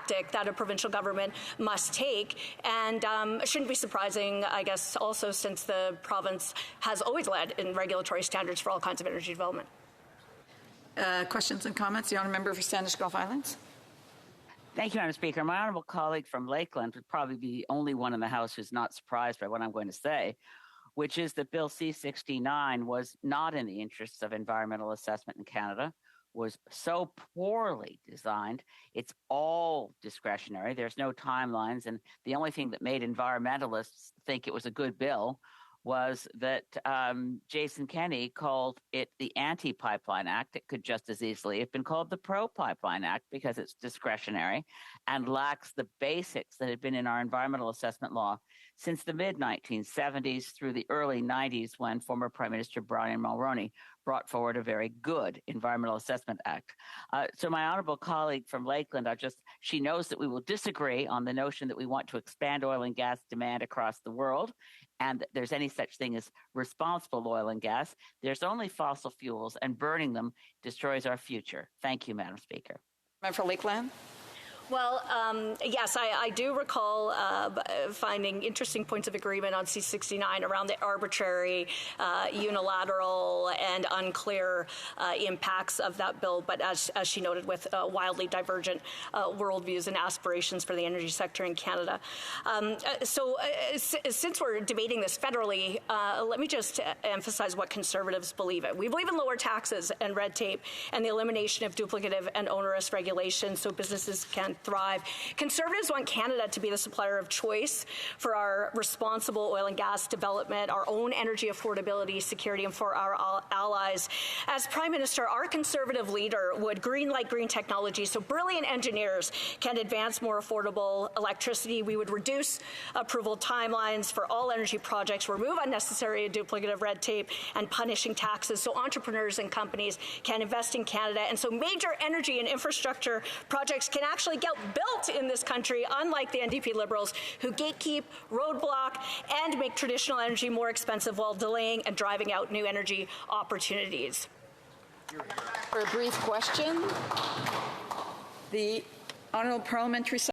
tactic that a provincial government must take, and shouldn't be surprising, I guess, also since the province has always led in regulatory standards for all kinds of energy development. Questions and comments? The honourable member for Standish Gulf Islands. Thank you, Madam Speaker. My honourable colleague from Lakeland would probably be the only one in the House who's not surprised by what I'm going to say, which is that Bill C-69 was not in the interests of environmental assessment in Canada, was so poorly designed. It's all discretionary. There's no timelines. And the only thing that made environmentalists think it was a good bill was that Jason Kenney called it the Anti-Pipeline Act. It could just as easily have been called the Pro-Pipeline Act because it's discretionary and lacks the basics that had been in our environmental assessment law since the mid-1970s through the early 90s when former Prime Minister Brian Mulroney brought forward a very good Environmental Assessment Act. So my honourable colleague from Lakeland, she knows that we will disagree on the notion that we want to expand oil and gas demand across the world and that there's any such thing as responsible oil and gas. There's only fossil fuels, and burning them destroys our future. Thank you, Madam Speaker. Member for Lakeland. Well, yes, I do recall finding interesting points of agreement on C-69 around the arbitrary, unilateral, and unclear impacts of that bill. But as she noted, with wildly divergent worldviews and aspirations for the energy sector in Canada. Since we're debating this federally, let me just emphasize what Conservatives believe in. We believe in lower taxes and red tape and the elimination of duplicative and onerous regulations so businesses can thrive. Conservatives want Canada to be the supplier of choice for our responsible oil and gas development, our own energy affordability, security, and for our allies. As Prime Minister, our Conservative leader would greenlight green technology so brilliant engineers can advance more affordable electricity. We would reduce approval timelines for all energy projects, remove unnecessary and duplicative red tape, and punishing taxes so entrepreneurs and companies can invest in Canada, and so major energy and infrastructure projects can actually get built in this country, unlike the NDP Liberals who gatekeep, roadblock, and make traditional energy more expensive while delaying and driving out new energy opportunities. For a brief question, the Honourable Parliamentary